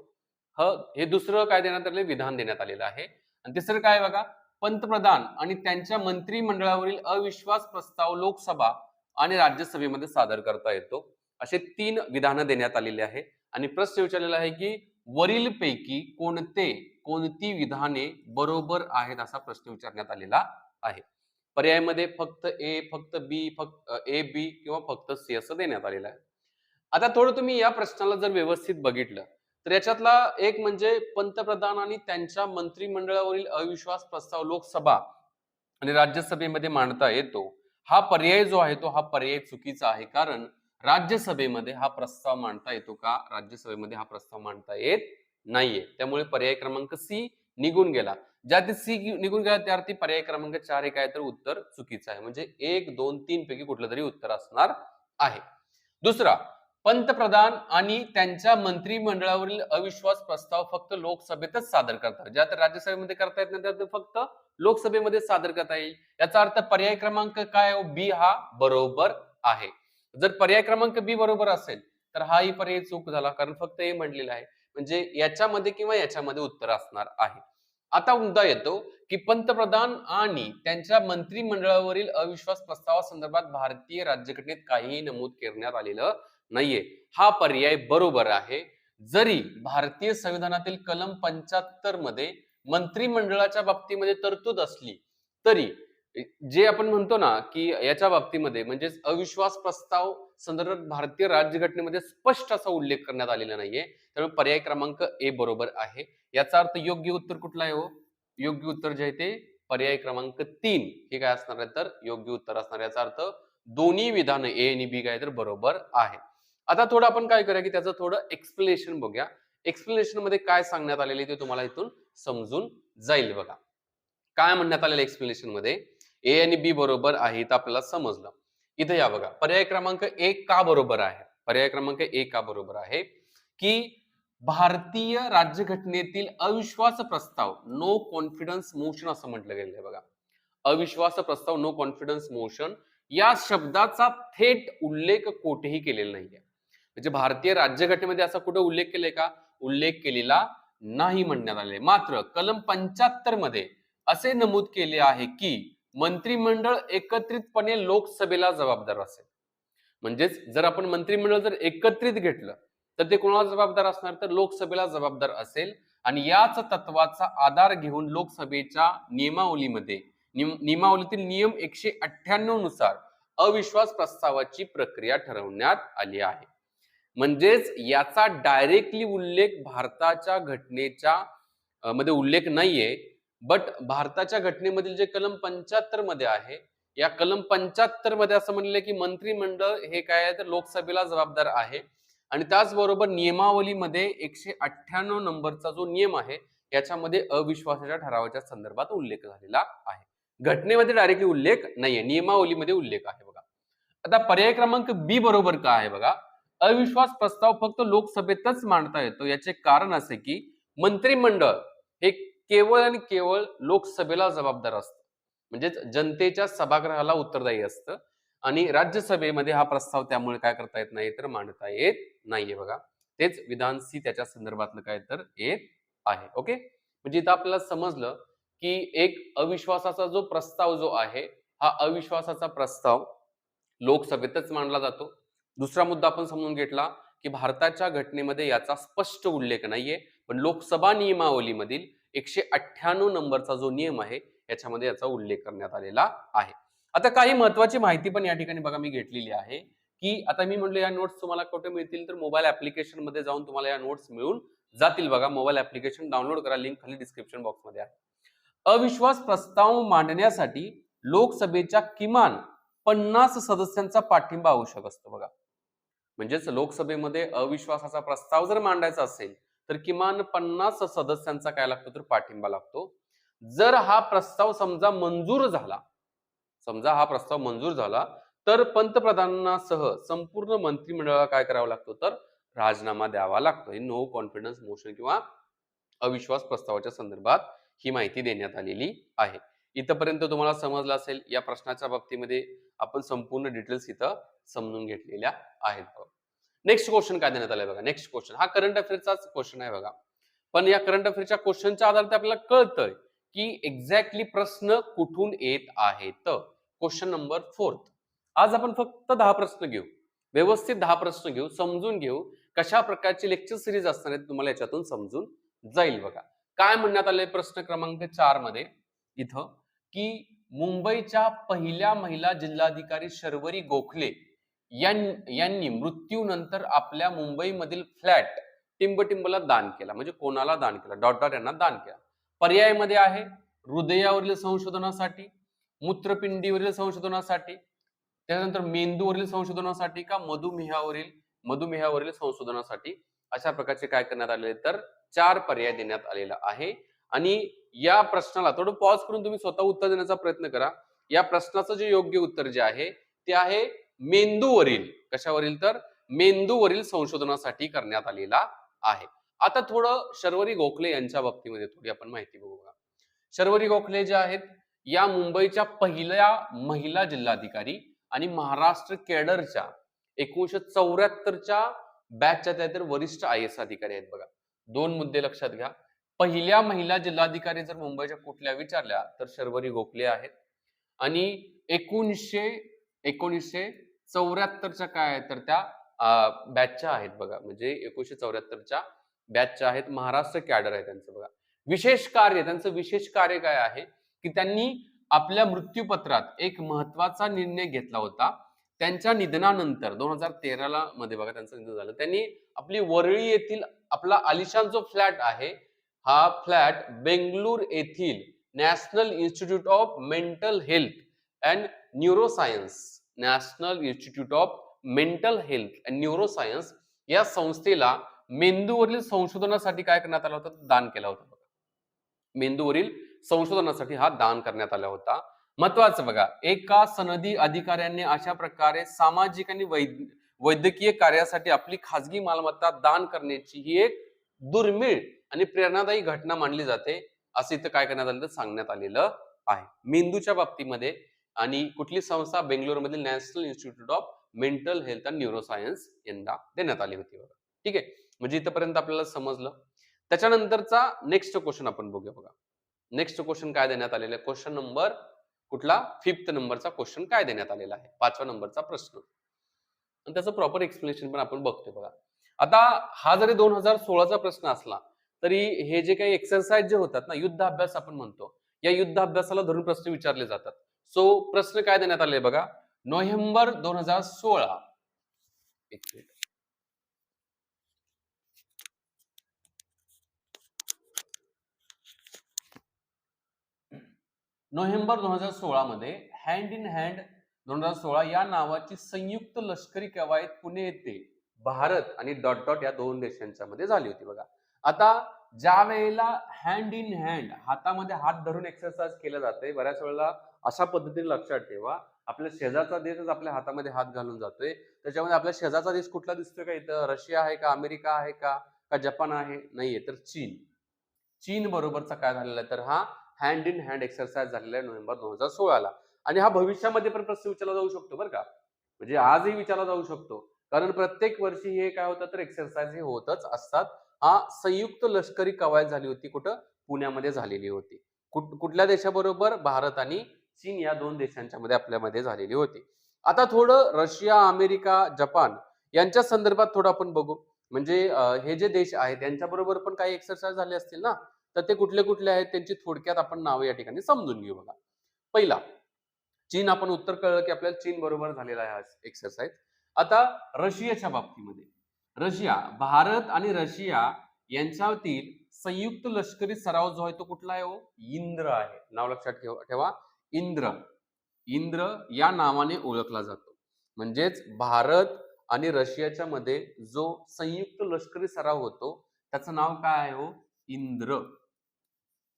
हे दुसरं काय देण्यात आलेलं विधान देण्यात आलेलं आहे. आणि तिसरं काय बघा, पंतप्रधान आणि त्यांच्या मंत्रिमंडळावरील अविश्वास प्रस्ताव लोकसभा आणि राज्यसभेमध्ये सादर करता येतो. असे 3 विधानं देण्यात आलेले आहे. आणि प्रश्न विचारलेला आहे की वरीलपैकी कोणती विधाने बरोबर आहेत असा प्रश्न विचारण्यात आलेला आहे. पर्यायामध्ये फक्त ए, फक्त बी, फक्त ए, बी किंवा फक्त सी असं देण्यात आलेलं आहे. आता थोडं तुम्ही या प्रश्नाला जर व्यवस्थित बघितलं तर याच्यातला एक म्हणजे पंतप्रधान आणि त्यांच्या मंत्रिमंडळावरील अविश्वास प्रस्ताव लोकसभा आणि राज्यसभेमध्ये मांडता येतो. हा पर्याय जो आहे तो हा पर्याय चुकीचा आहे. कारण राज्यसभेमध्ये हा प्रस्ताव मांडता येतो का? राज्यसभेमध्ये हा प्रस्ताव मांडता येत नाहीये. त्यामुळे पर्याय क्रमांक सी निघून गेला. ज्या ते सी निघून गेला त्यावरती पर्याय क्रमांक 4 हे काय तर उत्तर चुकीचं आहे. म्हणजे 1, 2, 3 पैकी कुठलं तरी उत्तर असणार आहे. दुसरा, पंतप्रधान आणि त्यांच्या मंत्रिमंडळावरील अविश्वास प्रस्ताव फक्त लोकसभेतच सादर करतात. ज्या तर राज्यसभेमध्ये करता येत नाही त्या फक्त लोकसभेमध्ये सादर करता येईल. याचा अर्थ पर्याय क्रमांक काय बी हा बरोबर आहे. जर पर्याय क्रमांक बी बरोबर असेल तर हाही पर्याय चूक झाला. कारण फक्त हे म्हटलेलं आहे. म्हणजे याच्यामध्ये किंवा याच्यामध्ये उत्तर असणार आहे. आता मुद्दा येतो की पंतप्रधान आणि त्यांच्या मंत्रिमंडळावरील अविश्वास प्रस्तावासंदर्भात भारतीय राज्यघटनेत काहीही नमूद करण्यात आलेलं नाहीये. हा पर्याय बरोबर आहे. जरी भारतीय संविधानातील कलम 75 मध्ये मंत्रिमंडळाच्या बाबतीमध्ये तरतूद असली तरी जे आपण म्हणतो ना की याच्या बाबतीमध्ये म्हणजे अविश्वास प्रस्ताव संदर्भात भारतीय राज्यघटनेमध्ये स्पष्ट असा उल्लेख करण्यात आलेला नाहीये. त्यामुळे पर्याय क्रमांक ए बरोबर आहे. याचा अर्थ योग्य उत्तर कुठला आहे हो? योग्य उत्तर जे आहे ते पर्याय क्रमांक 3 हे काय असणार आहे तर योग्य उत्तर असणार. याचा अर्थ दोन्ही विधान ए आणि बी काय तर बरोबर आहे. आता थोडं आपण काय करूया की त्याचं थोडं एक्सप्लेनेशन बघूया. एक्सप्लेनेशन मध्ये काय सांगण्यात आलेले ते तुम्हाला इथून समजून जाईल बघा. काय म्हणण्यात आलेलं एक्सप्लेनेशन मध्ये ए आणि बी बरोबर आहे तर आपल्याला समजलं. इथे या बघा, पर्याय क्रमांक 1 का बरोबर आहे? पर्याय क्रमांक 1 का बरोबर आहे की भारतीय राज्यघटनेतील अविश्वास प्रस्ताव नो कॉन्फिडन्स मोशन असं म्हटलं गेलेलं आहे बघा. अविश्वास प्रस्ताव नो कॉन्फिडन्स मोशन या शब्दाचा थेट उल्लेख कोठेही केलेला नाहीये. म्हणजे भारतीय राज्यघटनेमध्ये असा कुठे उल्लेख केलाय का? उल्लेख केलेला नाही म्हणण्यात आले. मात्र कलम 75 मध्ये असे नमूद केले आहे की मंत्रिमंडळ एकत्रितपणे लोकसभेला जबाबदार असेल. म्हणजेच जर आपण मंत्रिमंडळ जर एकत्रित घेतलं तर ते कोणाला जबाबदार असणार तर लोकसभेला जबाबदार असेल. आणि याच तत्वाचा आधार घेऊन लोकसभेच्या नियमावलीतील नियम 198 नुसार अविश्वास प्रस्तावाची प्रक्रिया ठरवण्यात आली आहे. म्हणजेच याचा डायरेक्टली उल्लेख भारताच्या घटनेच्या मध्ये उल्लेख नाहीये. बट भारताच्या घटनेमधील जे कलम 75 मध्ये आहे या कलम 75 मध्ये असं म्हणले की मंत्रिमंडळ हे काय आहे तर लोकसभेला जबाबदार आहे. आणि त्याचबरोबर नियमावलीमध्ये 198 नंबरचा जो नियम आहे याच्यामध्ये अविश्वासाच्या ठरावाच्या संदर्भात उल्लेख झालेला आहे. घटनेमध्ये डायरेक्टली उल्लेख नाहीये, नियमावलीमध्ये उल्लेख आहे बघा. आता पर्याय क्रमांक बी बरोबर का आहे बघा. अविश्वास प्रस्ताव फक्त लोकसभेतच मांडता येतो. याचे कारण असे की मंत्रिमंडळ हे केवळ आणि केवळ लोकसभेला जबाबदार असतं. म्हणजेच जनतेच्या सभागृहाला उत्तरदायी असतं आणि राज्यसभेमध्ये हा प्रस्ताव त्यामुळे काय करता येत नाही तर मांडता येत नाहीये बघा. तेच विधान सी त्याच्या संदर्भातलं काय तर येत आहे. ओके, म्हणजे इथं आपल्याला समजलं की एक अविश्वासाचा जो प्रस्ताव जो आहे हा अविश्वासाचा प्रस्ताव लोकसभेतच मांडला जातो. दुसरा मुद्दा आपण समजून घेतला की भारताच्या घटनेमध्ये याचा स्पष्ट उल्लेख नाहीये, पण लोकसभा नियमावलीमधील 198 नंबरचा जो नियम आहे याच्यामध्ये याचा उल्लेख करण्यात आलेला आहे. आता काही महत्वाची माहिती पण या ठिकाणी बघा मी घेतलेली आहे की आता मी म्हणलो या नोट्स तुम्हाला कुठे मिळतील तर मोबाईल ऍप्लिकेशन मध्ये जाऊन तुम्हाला या नोट्स मिळून जातील बघा. मोबाईल ऍप्लिकेशन डाउनलोड करा, लिंक खाली डिस्क्रिप्शन बॉक्स मध्ये आहे. अविश्वास प्रस्ताव मांडण्यासाठी लोकसभेच्या किमान 50 सदस्यांचा पाठिंबा आवश्यक असतो बघा. म्हणजेच लोकसभेमध्ये अविश्वासाचा प्रस्ताव जर मांडायचा असेल तर किमान 50 सदस्यांचा काय लागतो तर पाठिंबा लागतो. जर हा प्रस्ताव समजा मंजूर झाला तर पंतप्रधानांसह संपूर्ण मंत्रिमंडळाला काय करावं लागतो तर राजीनामा द्यावा लागतो. हे नो कॉन्फिडन्स मोशन किंवा अविश्वास प्रस्तावाच्या संदर्भात ही माहिती देण्यात आलेली आहे. इथपर्यंत तुम्हाला समजलं असेल. या प्रश्नाच्या बाबतीमध्ये आपण संपूर्ण डिटेल्स इथं समजून घेतलेल्या आहेत. नेक्स्ट क्वेश्चन काय देण्यात आलाय बघा. नेक्स्ट क्वेश्चन हा करंट अफेअरचाच क्वेश्चन आहे बघा, पण या करंट अफेअरच्या क्वेश्चनच्या आधारे आपल्याला कळतंय की एक्झॅक्टली प्रश्न कुठून येत आहेत. Question number 4. आज आपण फक्त 10 प्रश्न घेऊ, व्यवस्थित 10 प्रश्न घेऊ, समजून घेऊ कशा प्रकारची लेक्चर सिरीज असणार आहे तुम्हाला याच्यातून समजून जाईल बघा. काय म्हणण्यात आले प्रश्न क्रमांक 4 मध्ये इथं की मुंबईच्या पहिल्या महिला जिल्हाधिकारी शर्वरी गोखले यांनी मृत्यूनंतर आपल्या मुंबईमधील फ्लॅट टिंबटिंबला दान केला. म्हणजे कोणाला दान केला? डॉट डॉट यांना दान केला. पर्यायामध्ये आहे हृदयावरील संशोधनासाठी, मूत्रपिंडीवरील संशोधनासाठी, त्यानंतर मेंदूवरील संशोधनासाठी का मधुमेहावरील संशोधनासाठी. अशा प्रकारचे काय करण्यात आले तर 4 पर्याय देण्यात आलेला आहे. आणि या प्रश्नाला थोडं पॉज करून तुम्ही स्वतः उत्तर देण्याचा प्रयत्न करा. या प्रश्नाचं जे योग्य उत्तर जे आहे ते आहे मेंदूवरील. कशावरील तर मेंदूवरील संशोधनासाठी करण्यात आलेला आहे. आता थोडं शर्वरी गोखले यांच्या बाबतीमध्ये थोडी आपण माहिती बघू. शर्वरी गोखले जे आहेत या मुंबईच्या पहिल्या महिला जिल्हाधिकारी आणि महाराष्ट्र कॅडरच्या 1974च्या बॅचच्या त्या वरिष्ठ IAS अधिकारी आहेत बघा. 2 मुद्दे लक्षात घ्या. पहिल्या महिला जिल्हाधिकारी जर मुंबईच्या कुठल्या विचारल्या तर शर्वरी गोखले आहेत. आणि 1974च्या काय आहेत तर त्या बॅचच्या आहेत बघा. म्हणजे 1974च्या बॅचच्या आहेत. महाराष्ट्र कॅडर आहे त्यांचं बघा. त्यांचं विशेष कार्य काय आहे की त्यांनी आपल्या मृत्यूपत्रात एक महत्वाचा निर्णय घेतला होता. त्यांच्या निधनानंतर 2013 मध्ये बघा त्यांचं निधन झालं. त्यांनी आपली वरळी येथील आपला आलिशान जो फ्लॅट आहे हा फ्लॅट बेंगळूर येथील national institute of mental health and neuroscience या संस्थेला मेंदूवरील संशोधनासाठी काय करण्यात आला होता? दान केला होता. मेंदूवरील संशोधनासाठी हा दान करण्यात आला होता. महत्वाचं बघा, एका सनदी अधिकाऱ्याने अशा प्रकारे सामाजिक आणि वैद्यकीय कार्यासाठी आपली खाजगी मालमत्ता दान करण्याची ही एक दुर्मिळ आणि प्रेरणादायी घटना मानली जाते, असं इथं काय करण्यात आलं तर सांगण्यात आलेलं आहे. मेंदूच्या बाबतीमध्ये आणि कुठली संस्था? बेंगळुरूमधील national institute of mental health and neuroscience यांना देण्यात आली होती बघा. ठीक आहे, म्हणजे इथपर्यंत आपल्याला समजलं. त्याच्यानंतरचा नेक्स्ट क्वेश्चन आपण बघूया बघा. नेक्स्ट क्वेश्चन काय देण्यात आलेला आहे? क्वेश्चन नंबर कुठला? 5th नंबरचा क्वेश्चन काय देण्यात आलेला आहे? 5व्या नंबरचा प्रश्न. आणि त्याचं प्रॉपर एक्सप्लेनेशन पण आपण बघतोय बघा. आता हा जरी 2016चा प्रश्न असला तरी हे जे काही एक्सरसाइज जे होतात ना, युद्ध अभ्यास आपण म्हणतो, या युद्ध अभ्यासाला धरून प्रश्न विचारले जातात. सो प्रश्न काय देण्यात आले बघा. नोव्हेंबर 2016 नोव्हेंबर 2016 मध्ये हँड इन हँड 2016 या नावाची संयुक्त लष्करी कवायत पुणे येथे भारत आणि डॉट डॉट या 2 देशांच्या मध्ये झाली होती बघा. आता ज्या वेळेला हँड इन हँड हातामध्ये हात धरून एक्सरसाइज केलं जाते, बऱ्याच वेळेला अशा पद्धतीने लक्षात ठेवा, आपल्या शेजारचा देशच आपल्या हातामध्ये हात घालून जातोय. त्याच्यामध्ये आपल्या शेजारचा देश कुठला दिसतोय का इथं? रशिया आहे का? अमेरिका आहे का? जपान आहे? नाहीये तर चीन बरोबरचा काय झालेला आहे तर हा हँड इन हँड एक्सरसाइज झालेला आहे नोव्हेंबर 2016ला. आणि हा भविष्यामध्ये पण प्रश्न विचारला जाऊ शकतो बरं का, म्हणजे आजही विचारला जाऊ शकतो, कारण प्रत्येक वर्षी हे काय होतं तर एक्सरसाइज हे होतच असतात. हा संयुक्त लष्करी कवायत झाली होती, कुठं? पुण्यामध्ये झालेली होती. कुठल्या देशाबरोबर? भारत आणि चीन या दोन देशांच्या मध्ये आपल्यामध्ये झालेली होती. आता थोडं रशिया, अमेरिका, जपान यांच्या संदर्भात थोडं आपण बघू. म्हणजे हे जे देश आहेत त्यांच्याबरोबर पण काही एक्सरसाइज झाले असतील ना, तर ते कुठले कुठले आहेत त्यांची थोडक्यात आपण नाव या ठिकाणी समजून घेऊ बघा. पहिला चीन, आपण उत्तर कळलं की आपल्याला चीन बरोबर झालेला आहे हा एक्सरसाइज. आता रशियाच्या बाबतीमध्ये, रशिया, भारत आणि रशिया यांच्यातील संयुक्त लष्करी सराव जो आहे तो कुठला आहे? हो, इंद्र आहे. नाव लक्षात ठेवा, इंद्र. इंद्र या नावाने ओळखला जातो. म्हणजेच भारत आणि रशियाच्या मध्ये जो संयुक्त लष्करी सराव होतो त्याचं नाव काय आहे? हो, इंद्र.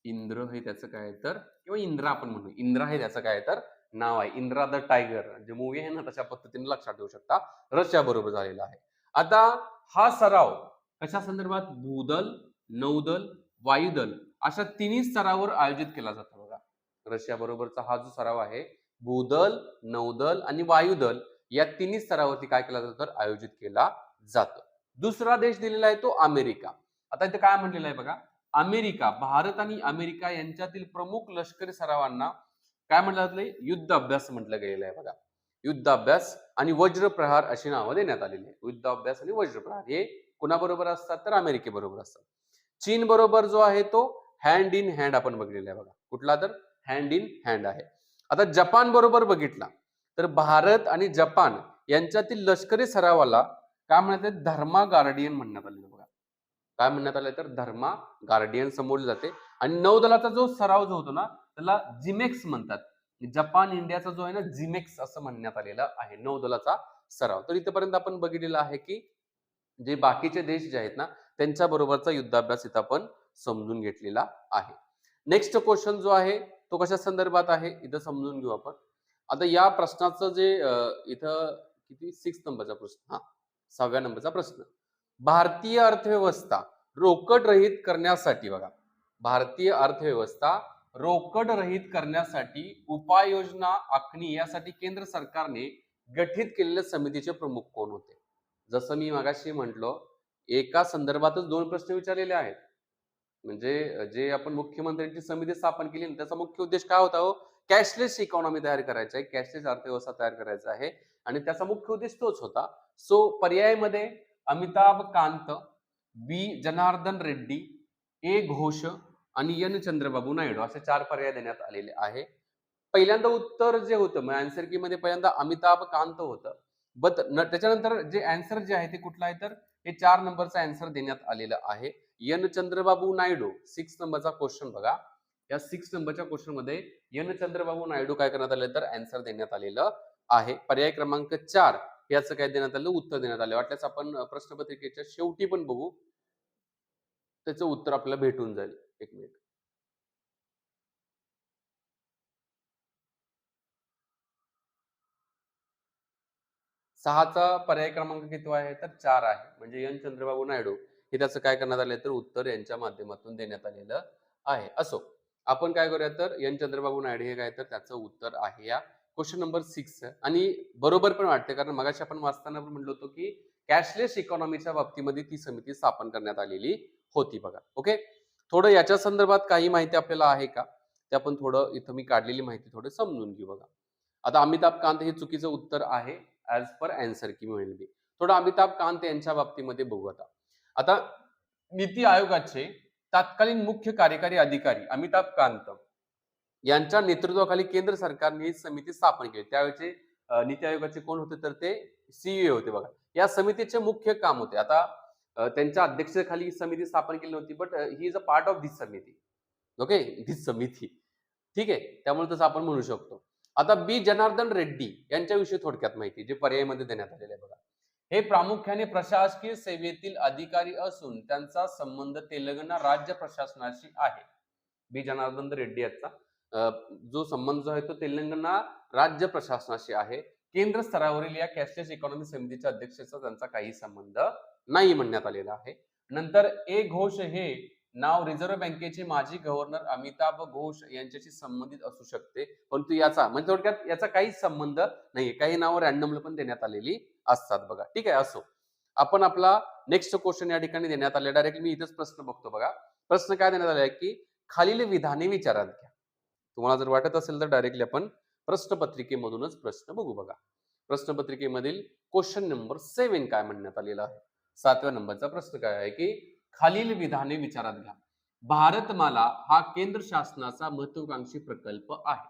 इंद्र हे त्याचं काय तर, किंवा इंद्रा आपण म्हणू, इंद्रा हे त्याचं काय तर नाव आहे. इंद्रा द टायगर जे मूवी आहे ना, तशा पद्धतीने लक्षात ठेवू शकता. रशिया बरोबर झालेला आहे. आता हा सराव कशा संदर्भात? भूदल, नौदल, वायुदल अशा तिन्ही स्तरावर आयोजित केला जातो बघा. रशिया बरोबरचा हा जो सराव आहे, भूदल, नौदल आणि वायुदल या तिन्ही स्तरावरती काय केला जातो तर आयोजित केला जातो. दुसरा देश दिलेला आहे तो अमेरिका. आता इथे काय म्हटलेलं आहे बघा, अमेरिका, भारत आणि अमेरिका यांच्यातील प्रमुख लष्करी सरावांना काय म्हटलं जातं? युद्ध अभ्यास म्हटलं गेलेलं आहे बघा. युद्ध अभ्यास आणि वज्रप्रहार अशी नावं देण्यात आलेली आहे. युद्ध अभ्यास आणि वज्रप्रहार हे कुणाबरोबर असतात तर अमेरिकेबरोबर असतात. चीन बरोबर जो आहे तो हँड इन हँड आपण बघितलेला आहे बघा. कुठला तर? हँड इन हँड आहे. आता जपान बरोबर बघितला तर भारत आणि जपान यांच्यातील लष्करी सरावाला काय म्हणतात? धर्मा गार्डियन म्हणण्यात आलेलं बघा. काय म्हणण्यात आलं तर धर्मा गार्डियन समोरले जाते. आणि नौदलाचा जो सराव जो होतो ना त्याला जिमेक्स म्हणतात. जपान इंडियाचा जो आहे ना, जिमेक्स असं म्हणण्यात आलेलं आहे नौदलाचा सराव. तर इथपर्यंत आपण बघितलेलं आहे की जे बाकीचे देश जे आहेत ना त्यांच्या बरोबरचा युद्धाभ्यास इथं आपण समजून घेतलेला आहे. नेक्स्ट क्वेश्चन जो आहे तो कशा संदर्भात आहे इथं समजून घेऊ आपण. आता या प्रश्नाचं जे इथं किती 6 नंबरचा प्रश्न, हा 6व्या नंबरचा प्रश्न. भारतीय अर्थव्यवस्था रोकड रहित करण्यासाठी बघा, भारतीय अर्थव्यवस्था रोकड रहित करण्यासाठी उपाययोजना आखणी यासाठी केंद्र सरकारने गठीत केलेल्या समितीचे प्रमुख कोण होते? जसं मी मगाशी म्हटलो, एका संदर्भातच दोन प्रश्न विचारलेले आहेत. म्हणजे जे आपण मुख्यमंत्र्यांची समिती स्थापन केली त्याचा मुख्य उद्देश काय होता? हो, कॅशलेस इकॉनॉमी तयार करायची आहे, कॅशलेस अर्थव्यवस्था तयार करायचा आहे आणि त्याचा मुख्य उद्देश तोच होता. सो पर्यायमध्ये अमिताभ कांत, बी जनार्दन रेड्डी, ए घोष आणि एन चंद्रबाबू नायडू असे 4 पर्याय देण्यात आलेले आहे. पहिल्यांदा उत्तर जे होतं मग आन्सर की मध्ये पहिल्यांदा अमिताभ कांत होतं. बट त्याच्यानंतर जे आन्सर जे आहे ते कुठलं आहे तर हे 4 नंबरचा आन्सर देण्यात आलेलं आहे. एन चंद्रबाबू नायडू 6 नंबरचा क्वेश्चन बघा. या 6 नंबरच्या क्वेश्चन मध्ये एन चंद्रबाबू नायडू काय करण्यात आले तर आन्सर देण्यात आलेलं आहे. पर्याय क्रमांक 4 याचं काय देण्यात आलं? उत्तर देण्यात आलं. वाटल्यास आपण प्रश्नपत्रिकेच्या शेवटी पण बघू, त्याचं उत्तर आपल्याला भेटून जाईल. एक मिनिट. 6चा पर्याय क्रमांक किती आहे तर 4 आहे. म्हणजे एन चंद्रबाबू नायडू हे त्याचं काय करण्यात आले तर उत्तर यांच्या माध्यमातून देण्यात आलेलं आहे. असो, आपण काय करूया तर एन चंद्रबाबू नायडू हे काय तर त्याचं उत्तर आहे या क्वेश्चन नंबर 6. आणि बरोबर पण वाटते, कारण मगाशी आपण वाचताना पण म्हणलो होतो की कॅशलेस इकॉनॉमीच्या बाबतीमध्ये ती समिती स्थापन करण्यात आलेली होती बघा. ओके, थोडं याच्या संदर्भात काही माहिती आपल्याला आहे का ते आपण थोडं इथं मी काढलेली माहिती थोडं समजून घेऊ बघा. आता अमिताभ कांत हे चुकीचं उत्तर आहे ऍज पर आन्सर की मिळेल. थोडं अमिताभ कांत यांच्या बाबतीमध्ये बघू आता. आता नीती आयोगाचे तत्कालीन मुख्य कार्यकारी अधिकारी अमिताभ कांत यांच्या नेतृत्वाखाली केंद्र सरकारने ही समिती स्थापन केली. त्यावेळेचे नीती आयोगाचे कोण होते तर ते सीईओ होते बघा. या समितीचे मुख्य काम होते. आता त्यांच्या अध्यक्षतेखाली ही समिती स्थापन केली नव्हती, but he is a part of this समिती. ओके, दिस समिती, ठीक आहे, त्यामुळे तसं आपण म्हणू शकतो. आता बी जनार्दन रेड्डी यांच्याविषयी थोडक्यात माहिती जे पर्यायमध्ये देण्यात आलेले आहे बघा. हे प्रामुख्याने प्रशासकीय सेवेतील अधिकारी असून त्यांचा संबंध तेलंगणा राज्य प्रशासनाशी आहे. बी जनार्दन रेड्डी यांचा जो संबंध जो आहे तो तेलंगणा राज्य प्रशासनाशी आहे. केंद्र स्तरावरील या कॅशलेस इकॉनॉमी समितीच्या अध्यक्षाचा त्यांचा काही संबंध नाही म्हणण्यात आलेला आहे. नंतर ए घोष हे नाव रिझर्व्ह बँकेचे माजी गव्हर्नर अमिताभ घोष यांच्याशी संबंधित असू शकते, परंतु याचा म्हणजे थोडक्यात याचा काहीच संबंध नाहीये. काही नावं रॅन्डमली पण देण्यात आलेली असतात बघा. ठीक आहे, असो. आपण आपला नेक्स्ट क्वेश्चन या ठिकाणी देण्यात आले. डायरेक्टली मी इथेच प्रश्न बघतो बघा. प्रश्न काय देण्यात आला आहे की खालील विधाने विचारात घ्या. तुम्हाला जर वाटत असेल तर डायरेक्टली आपण प्रश्नपत्रिकेमधूनच प्रश्न बघू बघा. प्रश्नपत्रिकेमधील क्वेश्चन नंबर 7 काय म्हणण्यात आलेला आहे. 7व्या नंबरचा प्रश्न काय आहे की खालील विधाने विचारात घ्या. भारतमाला हा केंद्र शासनाचा महत्वाकांक्षी प्रकल्प आहे.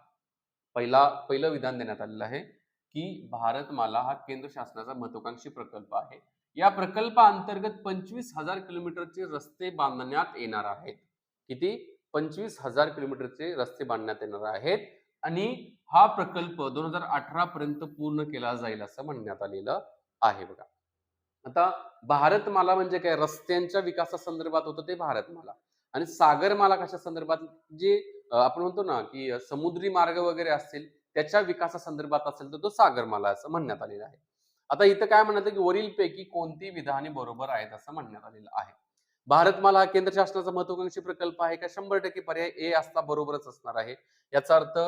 पहिलं विधान देण्यात आलेलं आहे की भारतमाला हा केंद्र शासनाचा महत्वाकांक्षी प्रकल्प आहे. या प्रकल्पाअंतर्गत 25,000 किलोमीटरचे रस्ते बांधण्यात येणार आहेत. किती? 25,000 किलोमीटरचे रस्ते बांधण्यात येणार आहेत आणि हा प्रकल्प 2018 पर्यंत पूर्ण केला जाईल असं म्हणण्यात आलेलं आहे बघा. आता भारतमाला म्हणजे काय? रस्त्यांच्या विकासासंदर्भात होतं ते भारतमाला. आणि सागरमाला कशा संदर्भात? जे आपण म्हणतो ना की समुद्री मार्ग वगैरे असतील त्याच्या विकासासंदर्भात असेल तर तो सागरमाला असं म्हणण्यात आलेलं आहे. आता इथं काय म्हणतात की वरीलपैकी कोणती विधाने बरोबर आहेत असं म्हणण्यात आलेलं आहे. भारतमाला हा केंद्र शासनाचा महत्वाकांक्षी प्रकल्प आहे का? 100% पर्याय ए असता बरोबरच असणार आहे. याचा अर्थ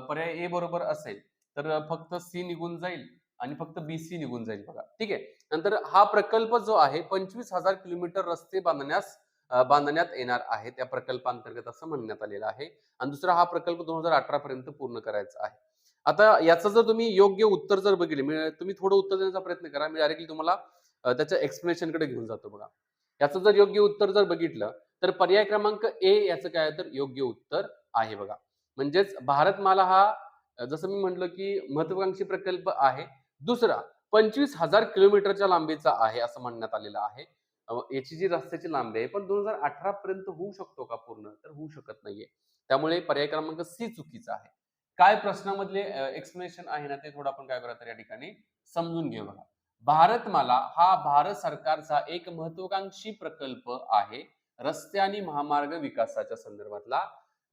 पर्याय ए बरोबर असेल तर फक्त सी निघून जाईल आणि फक्त BC निघून जाईल बघा. ठीक आहे. नंतर हा प्रकल्प जो आहे 25,000 किलोमीटर रस्ते बांधण्यात येणार आहे त्या प्रकल्पांतर्गत असं म्हणण्यात आलेलं आहे. आणि दुसरा हा प्रकल्प 2018 पर्यंत पूर्ण करायचा आहे. आता याचं जर तुम्ही योग्य उत्तर जर बघितले, तुम्ही थोडं उत्तर देण्याचा प्रयत्न करा. मी डायरेक्टली तुम्हाला त्याच्या एक्सप्लेनेशन कडे घेऊन जातो बघा. याचं जर योग्य उत्तर जर बघितलं तर पर्याय क्रमांक ए याचं काय तर योग्य उत्तर आहे बघा. म्हणजेच भारतमाला हा जसं मी म्हटलं की महत्वाकांक्षी प्रकल्प आहे. दुसरा 25,000 किलोमीटरच्या लांबीचा आहे असं म्हणण्यात आलेलं आहे. याची जी रस्त्याची लांबी आहे पण 2018 पर्यंत होऊ शकतो का पूर्ण? तर होऊ शकत नाहीये. त्यामुळे पर्याय क्रमांक सी चुकीचा आहे. काय प्रश्नामधले एक्सप्लेनेशन आहे ना ते थोडं आपण काय करूया तर या ठिकाणी समजून घेऊ बघा. भारतमाला हा भारत सरकारचा एक महत्वाकांक्षी प्रकल्प आहे रस्ते आणि महामार्ग विकासाच्या संदर्भातला.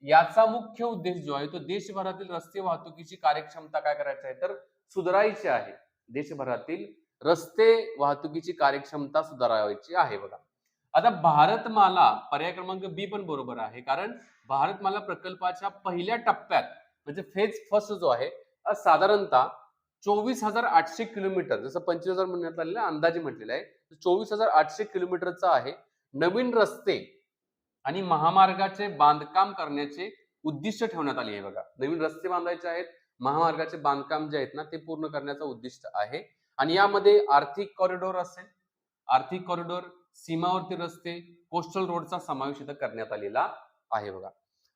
याचा मुख्य उद्देश जो आहे तो देशभरातील रस्ते वाहतुकीची कार्यक्षमता काय करायची आहे तर सुधारायची आहे. देशभरातील रस्ते वाहतुकीची कार्यक्षमता सुधारायची आहे बघा. आता भारतमाला पर्याय क्रमांक बी पण बरोबर आहे, कारण भारतमाला प्रकल्पाच्या पहिल्या टप्प्यात म्हणजे फेज फर्स्ट जो आहे साधारणतः 24,800 किलोमीटर, जसं 25,000 म्हणण्यात आलेलं अंदाजे म्हटलेलं आहे, 24,800 किलोमीटरचा आहे. नवीन रस्ते आणि महामार्गाचे बांधकाम करण्याचे उद्दिष्ट ठेवण्यात आले आहे बघा. नवीन रस्ते बांधायचे आहेत, महामार्गाचे बांधकाम जे आहेत ना ते पूर्ण करण्याचं उद्दिष्ट आहे. आणि यामध्ये आर्थिक कॉरिडॉर असेल, आर्थिक कॉरिडॉर, सीमावर्ती रस्ते, कोस्टल रोडचा समावेश इथं करण्यात आलेला आहे बघा.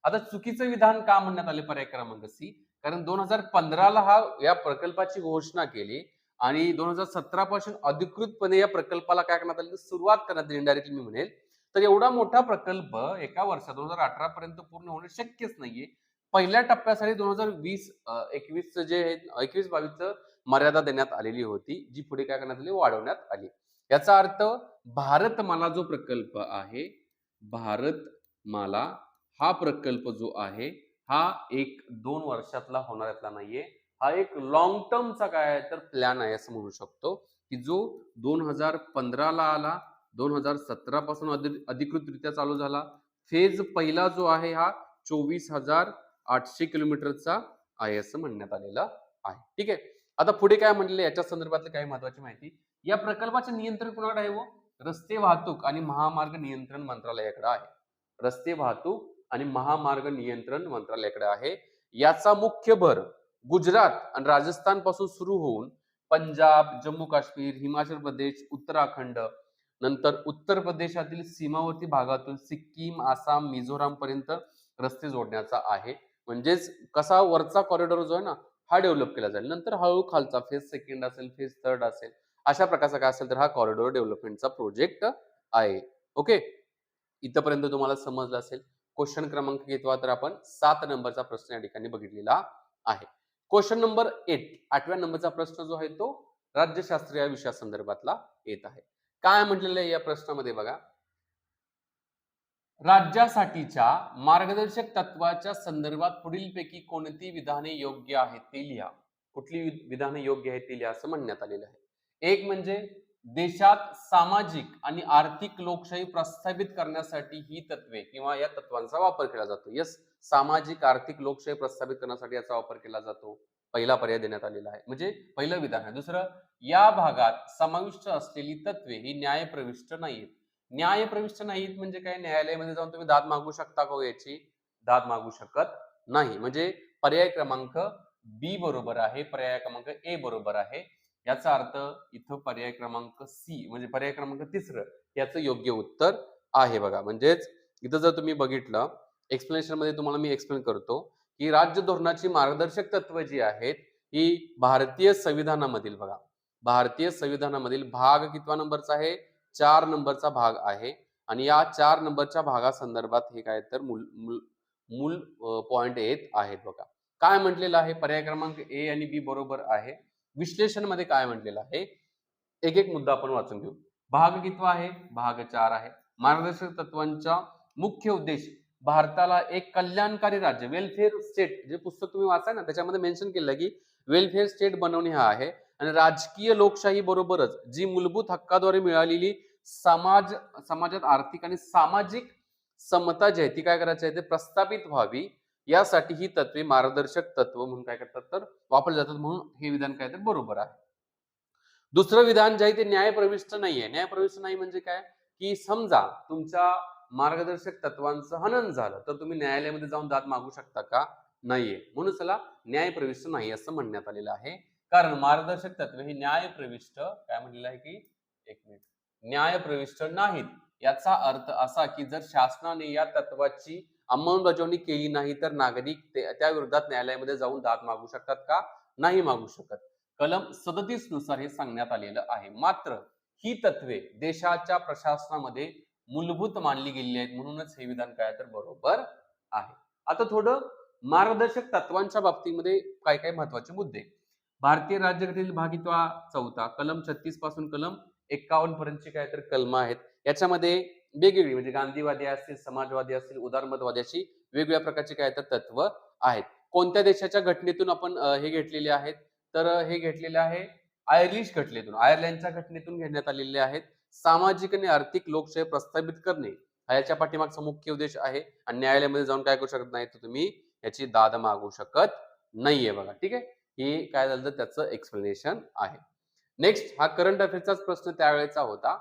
आता चुकीचं विधान का म्हणण्यात आले पर्याय क्रमांक सी? कारण 2015ला हा या प्रकल्पाची घोषणा केली आणि 2017 पासून अधिकृतपणे या प्रकल्पाला काय करण्यात आली? सुरुवात करण्यात आली डायरेक्टली मी म्हणेल. तर एवढा मोठा प्रकल्प एका वर्षात 2018 पर्यंत पूर्ण होणं शक्यच नाहीये. पहिल्या टप्प्यासाठी 2021 जे 21-22 मर्यादा देण्यात आलेली होती, जी पुढे काय करण्यात आली? वाढवण्यात आली. याचा अर्थ भारतमाला जो प्रकल्प आहे, भारतमाला हा प्रकल्प जो आहे हा 1-2 वर्षातला होणाऱ्यातला नाहीये. हा एक लॉंग टर्मचा काय आहे तर प्लॅन आहे असं म्हणू शकतो, की जो 2015ला आला, 2017 पासून अधिकृतरित्या चालू झाला. फेज पहिला जो आहे हा 24,800 किलोमीटरचा आहे असं म्हणण्यात आलेलं आहे. ठीक आहे. आता पुढे काय म्हटलेलं याच्या संदर्भातली काही महत्वाची माहिती. या प्रकल्पाचे नियंत्रण कोणाकडे आहे? व रस्ते वाहतूक आणि महामार्ग नियंत्रण मंत्रालयाकडे आहे. रस्ते वाहतूक आणि महामार्ग नियंत्रण मंत्रालयाकडे आहे. याचा मुख्य भर गुजरात आणि राजस्थान पासून सुरू होऊन पंजाब, जम्मू काश्मीर, हिमाचल प्रदेश, उत्तराखंड, नंतर उत्तर प्रदेशातील सीमावर्ती भागातून सिक्कीम, आसाम, मिझोराम पर्यंत रस्ते जोडण्याचा आहे. म्हणजेच कसा वरचा कॉरिडॉर जो आहे ना हा डेव्हलप केला जाईल. नंतर हळूहळू खालचा फेज सेकंड असेल, फेज थर्ड असेल, अशा प्रकारचा काय असेल तर हा कॉरिडॉर डेव्हलपमेंटचा प्रोजेक्ट आहे. ओके, इथपर्यंत तुम्हाला समजलं असेल. क्वेश्चन क्रमांक घेतला तर आपण 7 नंबरचा प्रश्न या ठिकाणी बघितलेला आहे. क्वेश्चन नंबर 8, 8व्या नंबरचा प्रश्न जो आहे तो राज्यशास्त्र या विषयासंदर्भातला येत आहे. काय म्हटलेलं आहे या प्रश्नामध्ये बघा. राज्यासाठीच्या मार्गदर्शक तत्वाच्या संदर्भात पुढीलपैकी कोणती विधाने योग्य आहेत ते लिहा. कुठली विधाने योग्य आहेत ते लिहा असं म्हणण्यात आलेलं आहे. एक म्हणजे देशात सामाजिक आणि आर्थिक लोकशाही प्रस्थापित करण्यासाठी ही तत्वे किंवा या तत्वांचा वापर केला जातो. यस, सामाजिक आर्थिक लोकशाही प्रस्थापित करण्यासाठी याचा वापर केला जातो. पहिला पर्याय देण्यात आलेला आहे. म्हणजे पहिलं विधान आहे. दुसरं, या भागात समाविष्ट असलेली तत्वे ही न्यायप्रविष्ट नाहीत. न्यायप्रविष्ट नाहीत म्हणजे काय? न्यायालयामध्ये जाऊन तुम्ही दाद मागू शकता का? याची दाद मागू शकत नाही. म्हणजे पर्याय क्रमांक बी बरोबर आहे, पर्याय क्रमांक ए बरोबर आहे. याचा अर्थ इथं पर्याय क्रमांक सी म्हणजे पर्याय क्रमांक तिसरं याचं योग्य उत्तर आहे बघा. म्हणजेच इथं जर तुम्ही बघितलं, एक्सप्लेनेशन मध्ये तुम्हाला मी एक्सप्लेन करतो की राज्य धोरणाची मार्गदर्शक तत्व जी आहेत ही भारतीय संविधानामधील बघा, भारतीय संविधानामधील भाग कितवा नंबरचा आहे? 4 नंबरचा भाग आहे. आणि या 4 नंबरच्या भागासंदर्भात हे काय तर मूल पॉइंट येत आहेत बघा. काय म्हटलेलं आहे? पर्याय क्रमांक ए आणि बी बरोबर आहे. विश्लेषण मध्ये काय म्हटलेलं आहे? एक एक मुद्दा आपण वाचून घेऊ. भाग कितवा आहे? भाग 4 आहे. मार्गदर्शक तत्वांचा मुख्य उद्देश भारताला एक कल्याणकारी राज्य, वेलफेअर स्टेट, जे पुस्तक तुम्ही वाचाय ना त्याच्यामध्ये मेन्शन केलं की वेलफेअर स्टेट बनवणे हा आहे. आणि राजकीय लोकशाही बरोबरच जी मूलभूत हक्काद्वारे मिळालेली समाजात आर्थिक आणि सामाजिक समता जी आहे ती काय करायची आहे? ते प्रस्थापित व्हावी, यासाठी ही तत्वे मार्गदर्शक तत्व म्हणून काय करतात तर वापरले जातात. म्हणून हे विधान काय तर बरोबर आहे. दुसरं विधान जे आहे ते न्यायप्रविष्ट नाहीये. न्यायप्रविष्ट नाही म्हणजे काय? की समजा तुमच्या मार्गदर्शक तत्वांचं हनन झालं तर तुम्ही न्यायालयामध्ये जाऊन दाद मागू शकता का? नाहीये. म्हणून त्याला न्यायप्रविष्ट नाही असं म्हणण्यात आलेलं आहे. कारण मार्गदर्शक तत्व ही न्यायप्रविष्ट काय म्हणलेलं आहे की एक मिनिट न्यायप्रविष्ट नाहीत. याचा अर्थ असा की जर शासनाने या तत्वाची अंमलबजावणी केली नाही तर नागरिक त्या विरोधात न्यायालयामध्ये जाऊन दाद मागू शकतात का? नाही मागू शकत. कलम 37 नुसार हे सांगण्यात आलेलं आहे. मात्र ही तत्वे देशाच्या प्रशासनामध्ये मूलभूत मानली गेलेली आहेत. म्हणूनच हे विधान काय तर बरोबर आहे. आता थोडं मार्गदर्शक तत्वांच्या बाबतीमध्ये काय काय महत्वाचे मुद्दे. भारतीय राज्यघटनेतील भाग कितवा? 4 कलम 36 पासून कलम 51 पर्यंतची काय तर कलम आहेत. याच्यामध्ये वेगवेगळी म्हणजे गांधीवादी असतील, समाजवादी असतील, उदारमतवादी अशी वेगवेगळ्या प्रकारची काय तर तत्व आहेत. कोणत्या देशाच्या घटनेतून आपण हे घेतलेले आहेत? तर हे घेतलेले आहे आयरिश घटनेतून, आयर्लंडच्या घटनेतून घेण्यात आलेले आहेत. सामाजिक आणि आर्थिक लोकशाही प्रस्थापित करणे हा याच्या पाठीमागचा मुख्य उद्देश आहे. आणि न्यायालयामध्ये जाऊन काय करू शकत नाही तर तुम्ही याची दाद मागू शकत नाहीये बघा. ठीक आहे, हे काय झालं तर त्याचं एक्सप्लेनेशन आहे. नेक्स्ट हा करंट अफेअर्सचाच प्रश्न त्यावेळेचा होता.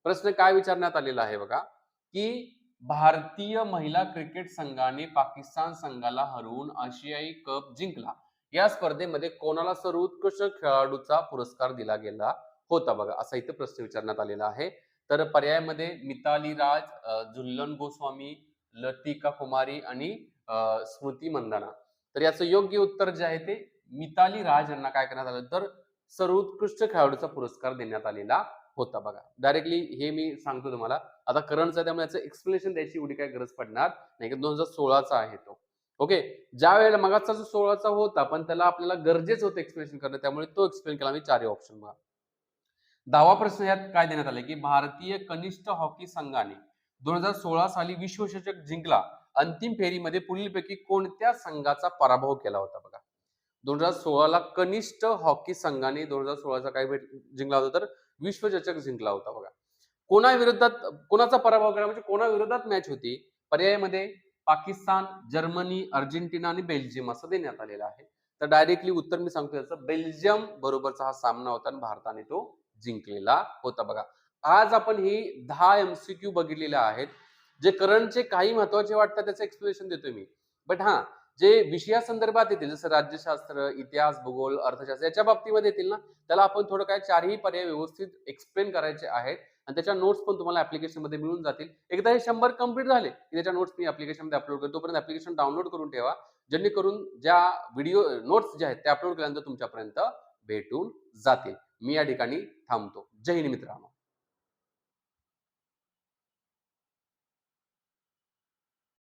प्रश्न काय विचारण्यात आलेला आहे बघा की भारतीय महिला क्रिकेट संघाने पाकिस्तान संघाला हरवून आशियाई कप जिंकला. या स्पर्धेमध्ये कोणाला सर्वोत्कृष्ट खेळाडूचा पुरस्कार दिला गेला होता बघा, असा इथे प्रश्न विचारण्यात आलेला आहे. तर पर्यायामध्ये मिताली राज, झुल्लन गोस्वामी, लतिका कुमारी आणि स्मृती मंदाना. तर याचं योग्य उत्तर जे आहे ते मिताली राज यांना काय करण्यात आलं तर सर्वोत्कृष्ट खेळाडूचा पुरस्कार देण्यात आलेला होता बघा. डायरेक्टली हे मी सांगतो तुम्हाला. आता करंटचा त्यामुळे याचं एक्सप्लेनेशन द्यायची एवढी काही गरज पडणार नाही की 2016चा आहे तो. ओके, ज्या वेळेला मगाचा जो 16चा होता पण त्याला आपल्याला गरजेचं होतं एक्सप्लेनेशन करणं, त्यामुळे तो एक्सप्लेन केला मी 4 ऑप्शन मध्ये. 10वा प्रश्न यात काय देण्यात आले की भारतीय कनिष्ठ हॉकी संघाने 2016 साली विश्वचषक जिंकला. अंतिम फेरीमध्ये पुढीलपैकी कोणत्या संघाचा पराभव केला होता बघा. 2016ला कनिष्ठ हॉकी संघाने 2016चा काय जिंकला होता तर विश्वचषक जिंकला होता बघा. कोणाचा पराभव केला म्हणजे कोणाविरोधात मॅच होती? पर्यायामध्ये पाकिस्तान, जर्मनी, अर्जेंटिना आणि बेल्जियम असं देण्यात आलेलं आहे. तर डायरेक्टली उत्तर मी सांगतो याचं बेल्जियम बरोबरचा हा सामना होता आणि भारताने तो जिंकलेला होता बघा. आज आपण ही 10 MCQ बघितलेले आहेत. जे करंटचे काही महत्वाचे वाटतात त्याचं एक्सप्लेनेशन देतोय मी. बट हा जे विषयासंदर्भात येतील जसं राज्यशास्त्र, इतिहास, भूगोल, अर्थशास्त्र याच्या बाबतीमध्ये येतील ना त्याला आपण थोडं काय 4ही पर्याय व्यवस्थित एक्सप्लेन करायचे आहेत. आणि त्याच्या नोट्स पण तुम्हाला ऍप्लिकेशन मध्ये मिळून जातील. एकदा हे 100 कंप्लीट झाले की त्याच्या नोट्स मी ऍप्लिकेशन मध्ये अपलोड करतो. तोपर्यंत ऍप्लिकेशन डाउनलोड करून ठेवा, जेणेकरून ज्या व्हिडिओ नोट्स जे आहेत ते अपलोड केल्यानंतर तुमच्यापर्यंत भेटून जातील. मी या ठिकाणी थांबतो. जय हिंद मित्रांनो.